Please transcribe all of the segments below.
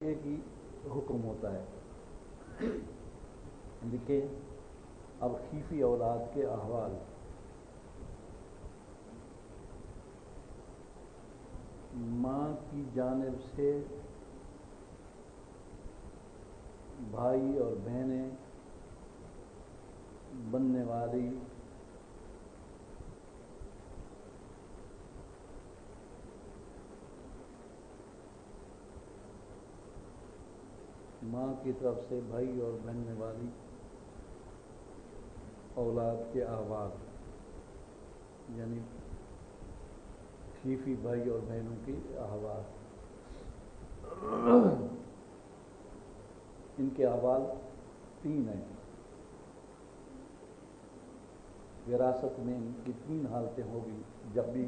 ایک ہی حکم ہوتا ہے. لکھیں اب خیفی اولاد کے احوال. ماں کی جانب سے بھائی اور بہنیں بننے والی ماں کی طرف سے بھائی اور بننے والی اولاد کے احوال، یعنی خیفی بھائی اور بہنوں کی احوال. ان کے احوال 3 ہیں. وراثت میں ان کی 3 حالتیں ہوگی. جب بھی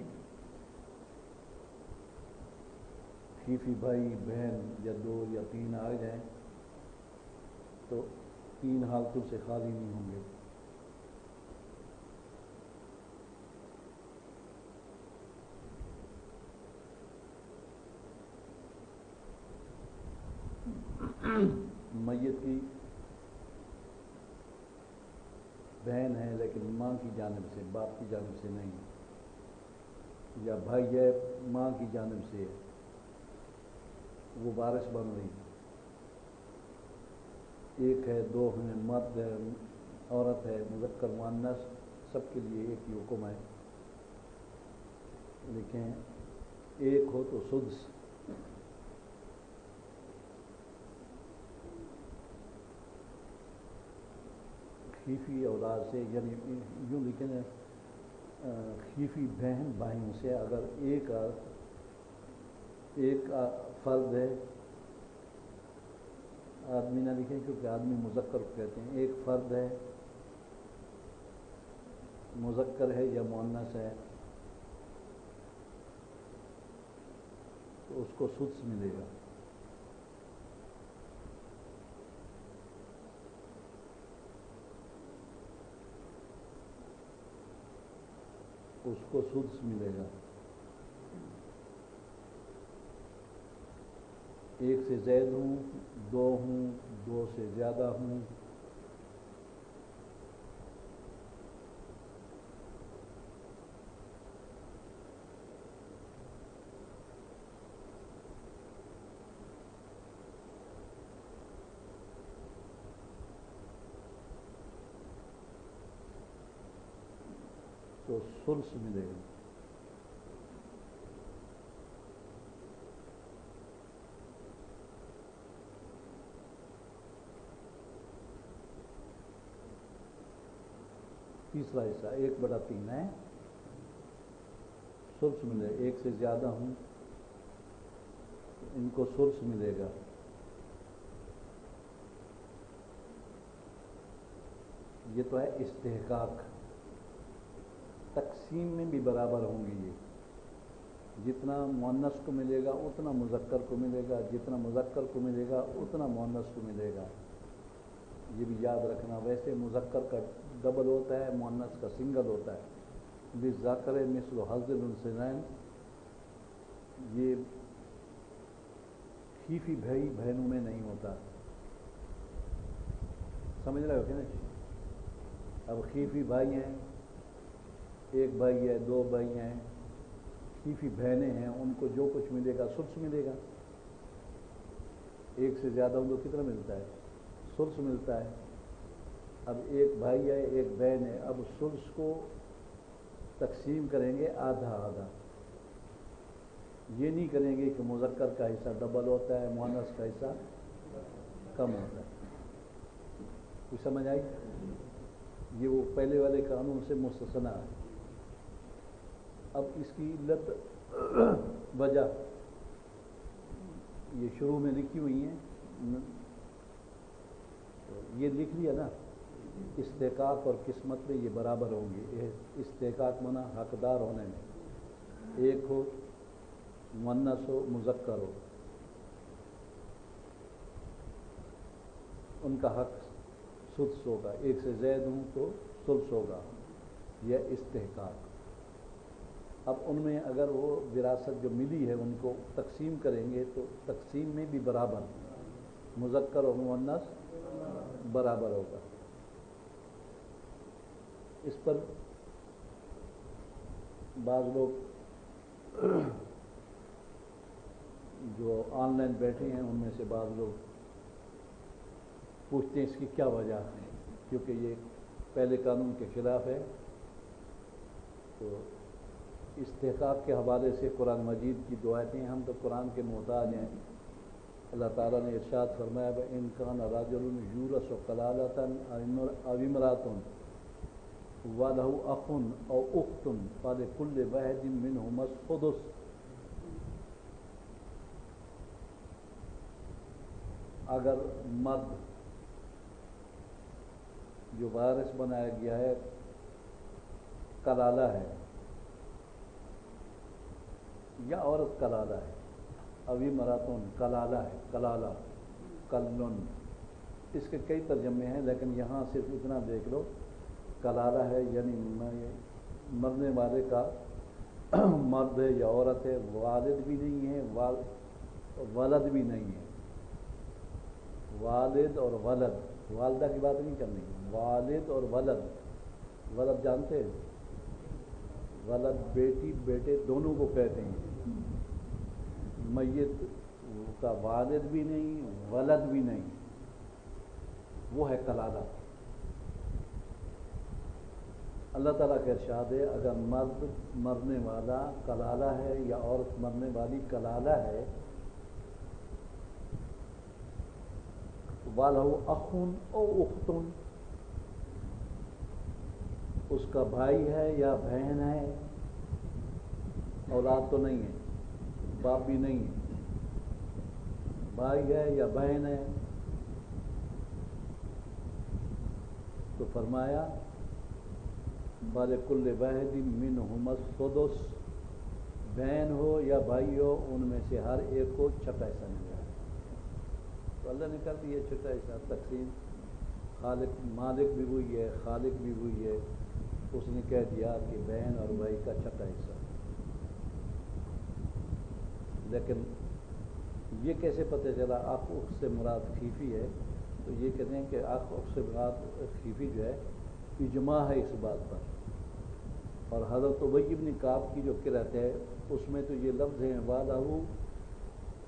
خیفی بھائی بہن یا 2 یا 3 آ جائیں تو 3 حالتوں سے خالی نہیں ہوں گے. میت کی بہن ہے لیکن ماں کی جانب سے، باپ کی جانب سے نہیں، یا بھائی ہے ماں کی جانب سے، وہ وارث بن رہی. 1 ہے 2 ہیں، مرد ہے عورت ہے، مذکر مؤنث، سب کے لیے ایک ہی حکم ہے. لیکن 1 ہو تو سدس. خیفی اولاد سے، یعنی یوں لکھیں خیفی بہن بھائیوں سے اگر ایک فرد ہے، آدمی نہ لکھیں کیونکہ آدمی مذکر کو کہتے ہیں. ایک فرد ہے، مذکر ہے یا مؤنث ہے، تو اس کو سدس ملے گا. اس کو سدس ملے گا. 1 سے زائد ہوں، 2 ہوں، 2 سے زیادہ ہوں، تو ثلث ملے گا. تیسرا حصہ 1/3 ہے، ثلث ملے. 1 سے زیادہ ہوں ان کو ثلث ملے گا. یہ تو ہے استحقاق. تقسیم میں بھی برابر ہوں گی. یہ جتنا مؤنث کو ملے گا اتنا مذکر کو ملے گا، جتنا مذکر کو ملے گا اتنا مؤنث کو ملے گا. یہ بھی یاد رکھنا. ویسے مذکر کا ڈبل ہوتا ہے، مؤنث کا سنگل ہوتا ہے. للذکر مثل حظ الانثیین. یہ خیفی بھائی بہنوں میں نہیں ہوتا. سمجھ رہے ہو کہ نہیں؟ اب خیفی بھائی ہیں، 1 بھائی ہے، 2 بھائی ہیں، خیفی بہنیں ہیں، ان کو جو کچھ ملے گا ثلث ملے گا. 1 سے زیادہ ان کو کتنا ملتا ہے؟ ثلث ملتا ہے. اب 1 بھائی ہے 1 بہن ہے. اب ثلث کو تقسیم کریں گے آدھا آدھا. یہ نہیں کریں گے کہ مذکر کا حصہ ڈبل ہوتا ہے، مؤنث کا حصہ کم ہوتا ہے. کچھ سمجھ آئی؟ یہ وہ پہلے والے قانون سے مستثنا ہے. اب اس کی علت وجہ یہ شروع میں لکھی ہوئی ہیں. یہ لکھ لیا نا، استحقاق اور قسمت میں یہ برابر ہوں گے. استحقاق منا حقدار ہونے میں، 1 ہو مؤنث ہو مذکر ہو، ان کا حق سدس ہوگا. 1 سے زائد ہوں تو ثلث ہوگا. یہ استحقاق. اب ان میں اگر وہ وراثت جو ملی ہے ان کو تقسیم کریں گے تو تقسیم میں بھی برابر، مذکر اور مؤنث برابر ہوگا۔ اس پر بعض لوگ جو آن لائن بیٹھے ہیں ان میں سے بعض لوگ پوچھتے ہیں اس کی کیا وجہ ہے، کیونکہ یہ پہلے قانون کے خلاف ہے۔ تو استحقاق کے حوالے سے قرآن مجید کی دعائیں ہیں، ہم تو قرآن کے محتاج ہیں۔ اللہ تعالیٰ نے ارشاد فرمایا وَإِنْ كَانَ رَجُلٌ يُورَثُ كَلَالَةً أَوْ امْرَأَةٌ وَلَهُ أَخٌ أَوْ أُخْتٌ فَلِكُلِّ وَاحِدٍ مِّنْهُمَا السُّدُسُ۔ اگر مرد جو وارث بنایا گیا ہے کلالہ ہے یا عورت کلالہ ہے، ابھی مراتون کلالہ ہے، کلالہ کلن، اس کے کئی ترجمے ہیں لیکن یہاں صرف اتنا دیکھ لو کلالہ ہے یعنی مرنے والے کا مرد ہے یا عورت ہے، والد بھی نہیں ہے ولد بھی نہیں ہے۔ والد اور ولد، والدہ کی بات نہیں کرنی، والد اور ولد، ولد جانتے ہیں؟ ولد بیٹی بیٹے دونوں کو کہتے ہیں۔ میت کا والد بھی نہیں ولد بھی نہیں، وہ ہے کلالہ۔ اللہ تعالیٰ کا ارشاد ہے اگر مرد مرنے والا کلالہ ہے یا عورت مرنے والی کلالہ ہے، وَلَهُ أَخٌ أَوْ أُخْتٌ، اس کا بھائی ہے یا بہن ہے، اولاد تو نہیں ہے، باپ بھی نہیں ہے، بھائی ہے یا بہن ہے، تو فرمایا فَلِكُلِّ وَاحِدٍ مِّنْهُمَا السُّدُسُ، بہن ہو یا بھائی ہو ان میں سے ہر ایک کو چھٹا حصہ مل جائے۔ تو اللہ نے کر دی ہے چھٹا حصہ تقسیم، خالق مالک بھی وہی ہے خالق بھی وہی ہے، اس نے کہہ دیا کہ بہن اور بھائی کا چھٹا حصہ۔ لیکن یہ کیسے پتہ چلا اخ اخت سے مراد خیفی ہے؟ تو یہ کہتے ہیں کہ اخ اخت سے مراد خیفی جو ہے اجماع ہے اس بات پر، اور حضرت ابی بن کعب کی جو قرأت ہے اس میں تو یہ لفظ ہیں وَلَهُ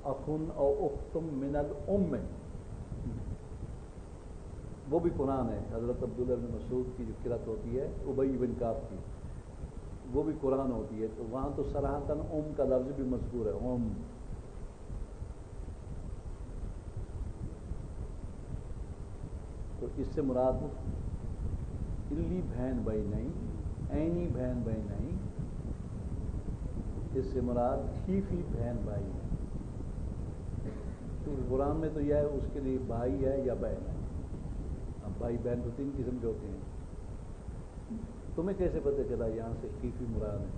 أَخٌ أَوْ أُخْتٌ مِّنَ الْأُمِّ، وہ بھی قرآن ہے۔ حضرت عبداللہ بن مسعود کی جو قرأت ہوتی ہے ابی بن کعب کی، وہ بھی قرآن ہوتی ہے، تو وہاں تو صراحتاً کا لفظ بھی مذکور ہے، تو اس سے مراد علی بہن بھائی نہیں، عینی بہن بھائی نہیں، اس سے مراد خیفی بہن بھائی ہے۔ تو قرآن میں تو یہ ہے اس کے لیے بھائی ہے یا بہن ہے۔ اب بھائی بہن تو تین قسم کے ہوتے ہیں، تمہیں کیسے پتہ چلا یہاں سے خیفی مراد ہے؟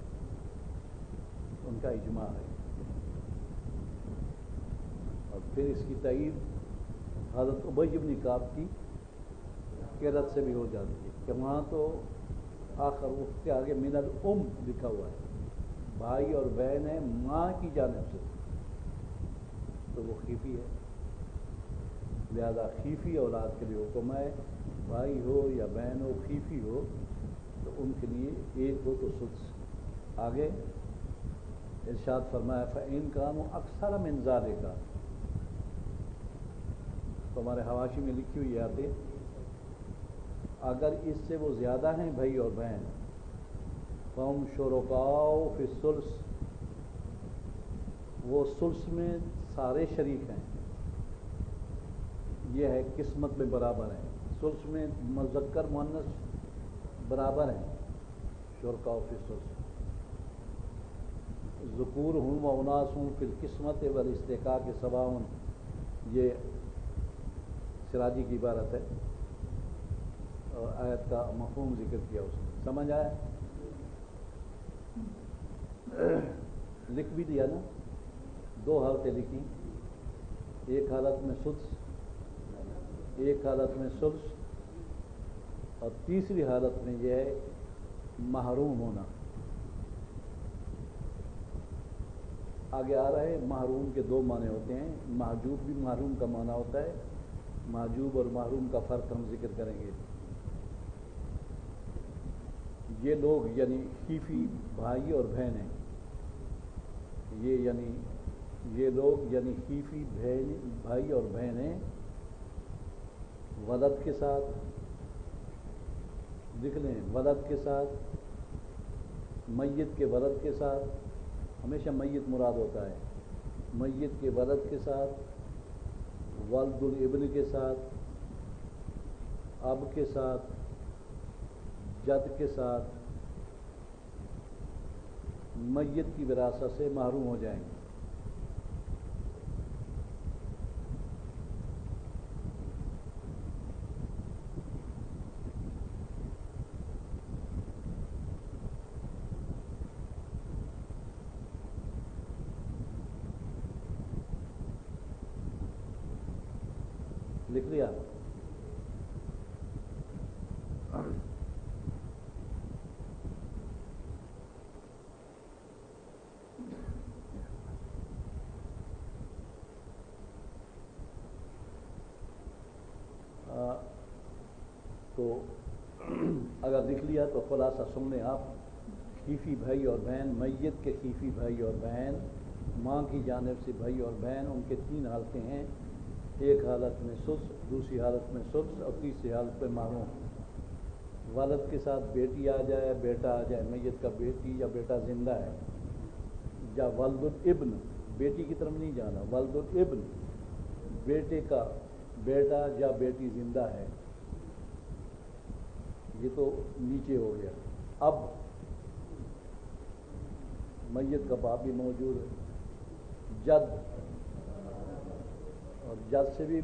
ان کا اجماع ہے، اور پھر اس کی تائید حضرت ابی بن کعب کی قرأت سے بھی ہو جاتی ہے کہ وہاں تو آخر وقت کے آگے من الام لکھا ہوا ہے، بھائی اور بہن ہے ماں کی جانب سے، تو وہ خیفی ہے، لہذا خیفی اولاد کے لیے حکم ہے، بھائی ہو یا بہن ہو خیفی ہو تو ان کے لیے ایک ہو تو سدس۔ آگے ارشاد فرمایا فَإِنْ كَانُوا أَكْثَرَ مِنْ ذَلِكَ، تو ہمارے حواشی میں لکھی ہوئی آتے اگر اس سے وہ زیادہ ہیں بھائی اور بہن، فَهُمْ شُرَكَاءُ فِي الثُّلُثِ، وہ ثلث میں سارے شریک ہیں، یہ ہے قسمت میں برابر ہیں، ثلث میں مذکر مؤنث برابر ہیں، شرکاء فی الثلث، ذکورہم و اناسہم فی القسمت والاستحقاق سواء، یہ سراجی کی عبارت ہے، اور آیت کا مفہوم ذکر کیا اس نے، سمجھ آیا؟ لکھ بھی دیا نا، دو حالتیں لکھی، ایک حالت میں سدس، ایک حالت میں ثلث، اور تیسری حالت میں یہ ہے محروم ہونا، آگے آ رہا ہے محروم کے دو معنی ہوتے ہیں، محجوب بھی محروم کا معنی ہوتا ہے، محجوب اور محروم کا فرق ہم ذکر کریں گے۔ یہ لوگ یعنی خیفی بھائی اور بہن ہیں، یہ لوگ یعنی خیفی بھائی اور بہن ہیں، ولد کے ساتھ لکھ لیں، ولد کے ساتھ، میت کے ولد کے ساتھ، ہمیشہ میت مراد ہوتا ہے، میت کے ولد کے ساتھ، ولد الابن کے ساتھ، اب کے ساتھ، جد کے ساتھ میت کی وراثت سے محروم ہو جائیں گے۔ لکھ لیا؟ تو اگر لکھ لیا تو خلاصہ سن لیں آپ، خیفی بھائی اور بہن، میت کے خیفی بھائی اور بہن، ماں کی جانب سے بھائی اور بہن، ان کے تین حالتیں ہیں، ایک حالت میں سدس، دوسری حالت میں سدس، اور تیسری حالت میں محروم۔ والد کے ساتھ بیٹی آ جائے، بیٹا آ جائے، میت کا بیٹی یا بیٹا زندہ ہے، یا ولد الابن، بیٹی کی طرف نہیں جانا، ولد الابن، بیٹے کا بیٹا یا بیٹی زندہ ہے، یہ تو نیچے ہو گیا۔ اب میت کا باپ بھی موجود ہے، جد، اور جد سے بھی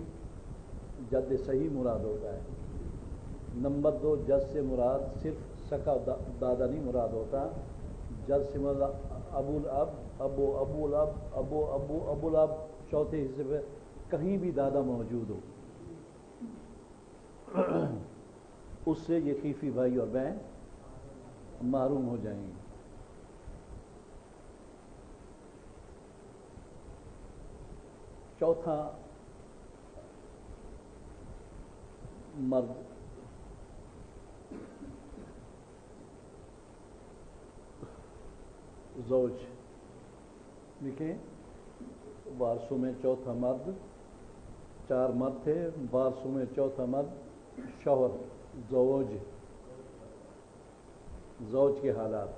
جد صحیح مراد ہوتا ہے۔ نمبر دو، جد سے مراد صرف سکا دادا نہیں مراد ہوتا، جد سے مراد ابو الاب، ابو ابو الاب، ابو ابو ابو الاب، چوتھے حصے پہ کہیں بھی دادا موجود ہو، اس سے یہ خیفی بھائی اور بہن محروم ہو جائیں گے۔ چوتھا، مرد، زوج، لکھیں وارثوں میں چوتھا مرد، چار مرد تھے، وارثوں میں چوتھا مرد شوہر، زوج، زوج کے حالات،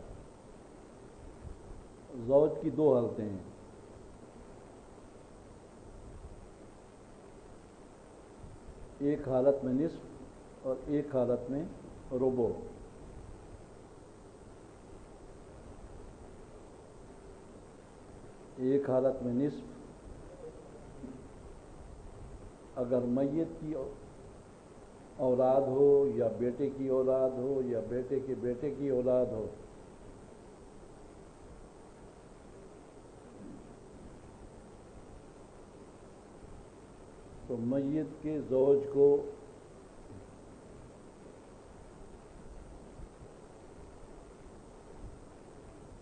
زوج کی دو حالتیں ہیں، ایک حالت میں نصف اور ایک حالت میں ربع۔ ایک حالت میں نصف اگر میت کی اولاد ہو یا بیٹے کی اولاد ہو یا بیٹے کے بیٹے کی اولاد ہو، تو میت کے زوج کو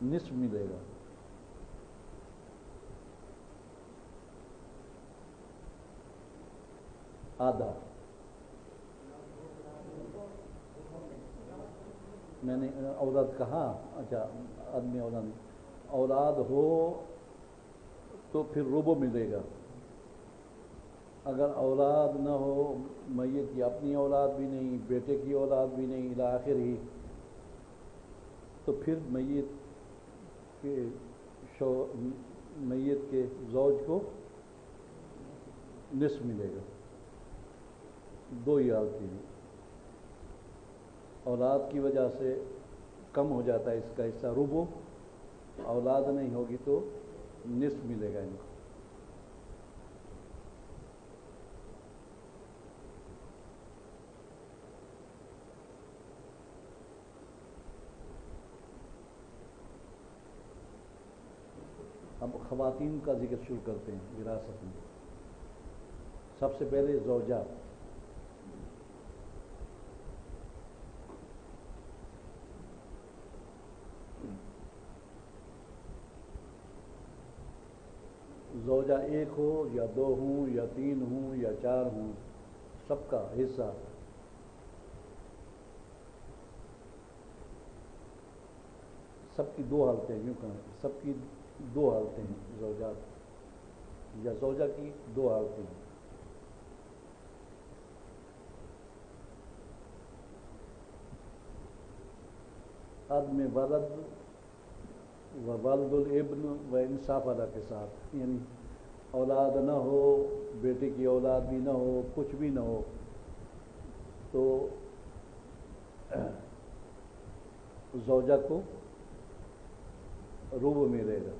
نصف ملے گا، آدھا۔ میں نے اولاد کہا، اچھا آدمی اولاد، اولاد ہو تو پھر ربع ملے گا، اگر اولاد نہ ہو، میت کی اپنی اولاد بھی نہیں، بیٹے کی اولاد بھی نہیں، الی آخر ہی، تو پھر میت کے زوج کو نصف ملے گا۔ دو ہی حالتیں ہیں، اولاد کی وجہ سے کم ہو جاتا ہے اس کا حصہ ربع، اولاد نہیں ہوگی تو نصف ملے گا ان کو۔ اب خواتین کا ذکر شروع کرتے ہیں وراثت میں۔ سب سے پہلے زوجہ، ایک ہو یا دو ہوں یا تین ہوں یا چار ہوں، سب کا حصہ۔ سب کی دو حالتیں، یوں کہیں سب کی دو حالتیں ہیں، زوجات یا زوجہ کی دو حالتیں ہیں۔ عدم ولد و ولد الابن و انصاف اللہ کے ساتھ، یعنی اولاد نہ ہو، بیٹے کی اولاد بھی نہ ہو، کچھ بھی نہ ہو، تو زوجہ کو ربع ملے گا۔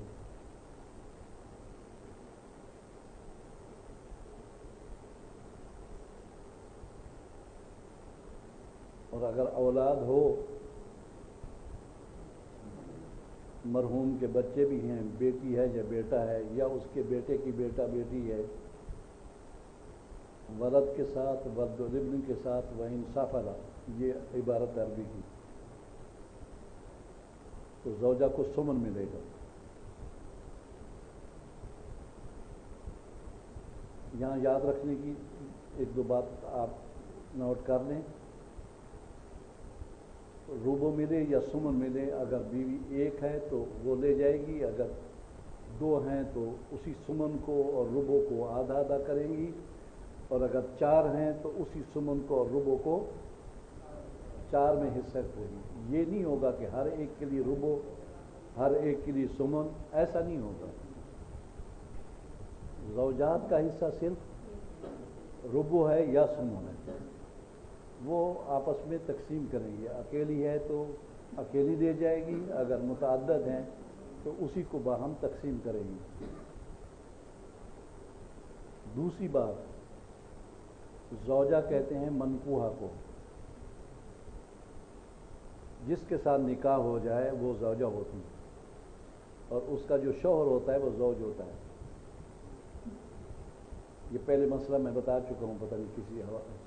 اور اگر اولاد ہو، مرحوم کے بچے بھی ہیں، بیٹی ہے یا بیٹا ہے، یا اس کے بیٹے کی بیٹا بیٹی ہے، ولد کے ساتھ، ولد الابن کے ساتھ، وہ انصاف اللہ، یہ عبارت عربی کی، تو زوجہ کو ثمن ملے گا۔ یہاں یاد رکھنے کی ایک دو بات آپ نوٹ کر لیں، ربع ملے یا ثمن ملے، اگر بیوی ایک ہے تو وہ لے جائے گی، اگر دو ہیں تو اسی ثمن کو اور ربع کو آدھا آدھا کریں گی، اور اگر چار ہیں تو اسی ثمن کو اور ربع کو چار میں حصہ کریں گی۔ یہ نہیں ہوگا کہ ہر ایک کے لیے ربع، ہر ایک کے لیے ثمن، ایسا نہیں ہوگا۔ زوجات کا حصہ صرف ربع ہے یا ثمن ہے، وہ آپس میں تقسیم کریں گے۔ اکیلی ہے تو اکیلی دے جائے گی، اگر متعدد ہیں تو اسی کو باہم تقسیم کریں گی۔ دوسری بات، زوجہ کہتے ہیں منکوحہ کو، جس کے ساتھ نکاح ہو جائے وہ زوجہ ہوتی ہے، اور اس کا جو شوہر ہوتا ہے وہ زوج ہوتا ہے۔ یہ پہلے مسئلہ میں بتا چکا ہوں، پتہ نہیں کسی حوالے سے۔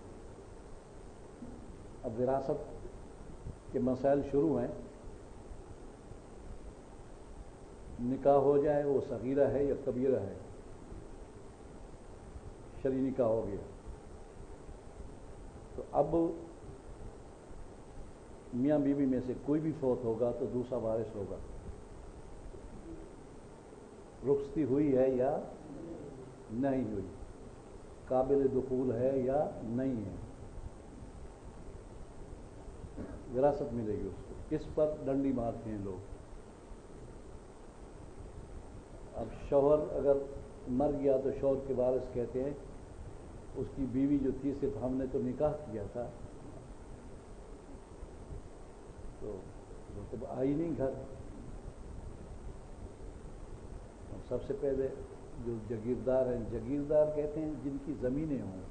اب وراثت کے مسائل شروع ہیں۔ نکاح ہو جائے، وہ صغیرہ ہے یا کبیرہ ہے، شرعی نکاح ہو گیا، تو اب میاں بیوی میں سے کوئی بھی فوت ہوگا تو دوسرا وارث ہوگا، رخصتی ہوئی ہے یا نہیں ہوئی، قابل دخول ہے یا نہیں ہے، وراثت ملے گی اس کو۔ اس پر ڈنڈی مارتے ہیں لوگ۔ اب شوہر اگر مر گیا تو شوہر کے وارث کہتے ہیں اس کی بیوی جو تھی، صرف ہم نے تو نکاح کیا تھا، تو وہ تو آئی نہیں گھر۔ سب سے پہلے جو جاگیردار ہیں، جاگیردار کہتے ہیں جن کی زمینیں ہوں،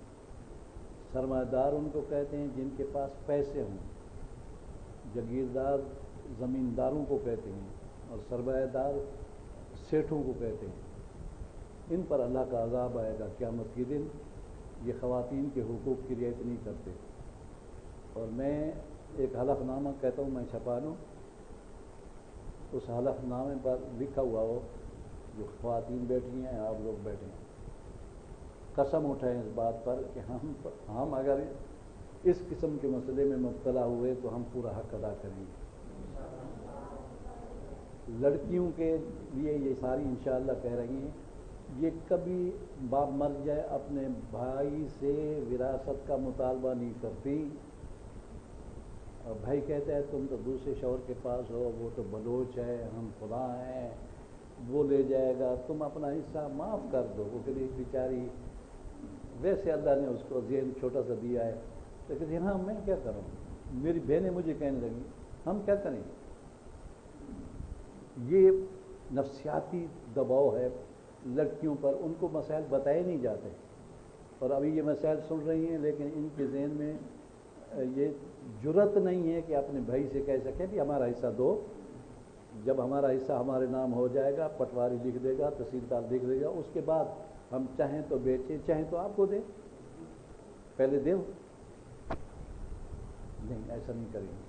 سرمایہ دار ان کو کہتے ہیں جن کے پاس پیسے ہوں، جاگیردار زمینداروں کو کہتے ہیں، اور سرمایہ دار سیٹھوں کو کہتے ہیں۔ ان پر اللہ کا عذاب آئے گا قیامت کے دن، یہ خواتین کے حقوق کی رعایت نہیں کرتے۔ اور میں ایک حلف نامہ کہتا ہوں میں چھپا لوں، اس حلف نامے پر لکھا ہوا ہو، جو خواتین بیٹھی ہیں، آپ لوگ بیٹھے ہیں، قسم اٹھائیں اس بات پر کہ ہم اگر اس قسم کے مسئلے میں مبتلا ہوئے تو ہم پورا حق ادا کریں گے۔ لڑکیوں کے لیے یہ ساری انشاءاللہ کہہ رہی ہیں، یہ کبھی باپ مر جائے اپنے بھائی سے وراثت کا مطالبہ نہیں کرتی، اور بھائی کہتا ہے تم تو دوسرے شوہر کے پاس ہو، وہ تو بلوچ ہے، ہم فلاں ہیں، وہ لے جائے گا، تم اپنا حصہ معاف کر دو۔ وہ کہتی بیچاری، ویسے اللہ نے اس کو ذہن چھوٹا سا دیا ہے، لیکن ہاں میں کیا کروں، میری بہنیں مجھے کہنے لگی ہم کیا کریں۔ یہ نفسیاتی دباؤ ہے لڑکیوں پر، ان کو مسائل بتائے نہیں جاتے، اور ابھی یہ مسائل سن رہی ہیں لیکن ان کے ذہن میں یہ جرأت نہیں ہے کہ اپنے بھائی سے کہہ سکیں کہ ہمارا حصہ دو۔ جب ہمارا حصہ ہمارے نام ہو جائے گا، پٹواری لکھ دے گا، تحصیلدار لکھ دے گا، اس کے بعد ہم چاہیں تو بیچیں، چاہیں تو آپ کو دیں، پہلے دیں۔ نہیں، ایسا نہیں کریں گے۔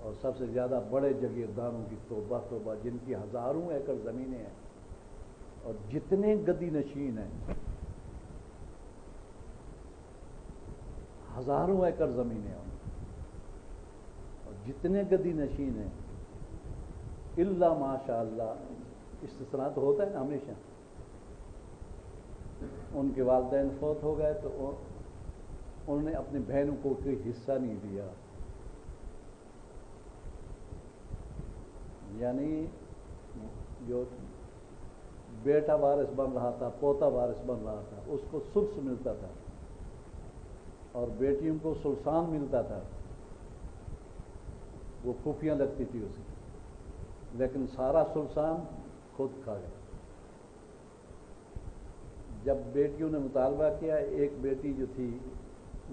اور سب سے زیادہ بڑے جاگیرداروں کی توبہ توبہ، جن کی ہزاروں ایکڑ زمینیں ہیں، اور جتنے گدی نشین ہیں، ہزاروں ایکڑ زمینیں ہیں، اور جتنے گدی نشین ہیں الا ماشاء اللہ، استثناء تو ہوتا ہے نا ہمیشہ، ان کے والدین فوت ہو گئے تو انہوں نے اپنی بہنوں کو کوئی حصہ نہیں دیا، یعنی جو بیٹا وارث بن رہا تھا، پوتا وارث بن رہا تھا، اس کو سدس ملتا تھا اور بیٹیوں کو سلسان ملتا تھا، وہ پھوپھیاں لگتی تھی اسے، لیکن سارا سلسان خود کھا گیا۔ جب بیٹیوں نے مطالبہ کیا، ایک بیٹی جو تھی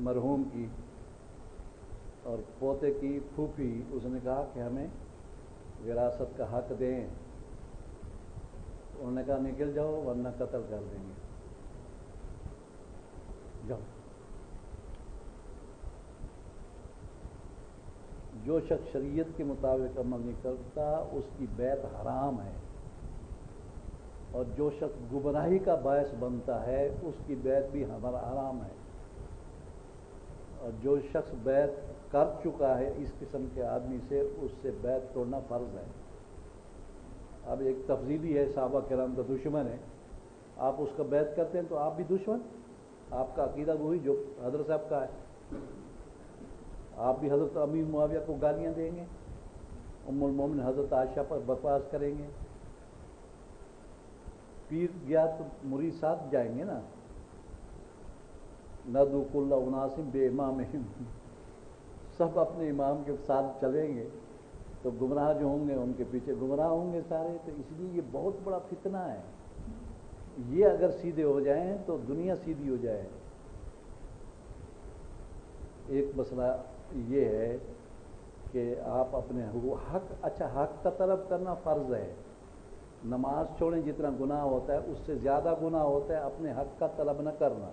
مرحوم کی اور پوتے کی پھوپھی، اس نے کہا کہ ہمیں وراثت کا حق دیں، انہوں نے کہا نکل جاؤ ورنہ قتل کر دیں گے، جاؤ۔ جو شخص شریعت کے مطابق عمل نہیں کرتا اس کی بیعت حرام ہے، اور جو شخص گمراہی کا باعث بنتا ہے اس کی بیعت بھی حرام ہے، اور جو شخص بیعت کر چکا ہے اس قسم کے آدمی سے، اس سے بیعت توڑنا فرض ہے۔ اب ایک تفضیلی ہے، صحابہ کرام کا دشمن ہے، آپ اس کا بیعت کرتے ہیں تو آپ بھی دشمن، آپ کا عقیدہ وہی جو حضرت صاحب کا ہے، آپ بھی حضرت امیر معاویہ کو گالیاں دیں گے، ام المومن حضرت عائشہ پر بکواس کریں گے، پیر گیا تو مرید ساتھ جائیں گے نا، ندعو کل اناس بامامہم، سب اپنے امام کے ساتھ چلیں گے تو گمراہ جو ہوں گے ان کے پیچھے گمراہ ہوں گے سارے، تو اس لیے یہ بہت بڑا فتنہ ہے، یہ اگر سیدھے ہو جائیں تو دنیا سیدھی ہو جائے۔ ایک مسئلہ یہ ہے کہ آپ اپنے حق، اچھا حق کا طلب کرنا فرض ہے، نماز چھوڑیں جتنا گناہ ہوتا ہے اس سے زیادہ گناہ ہوتا ہے اپنے حق کا طلب نہ کرنا۔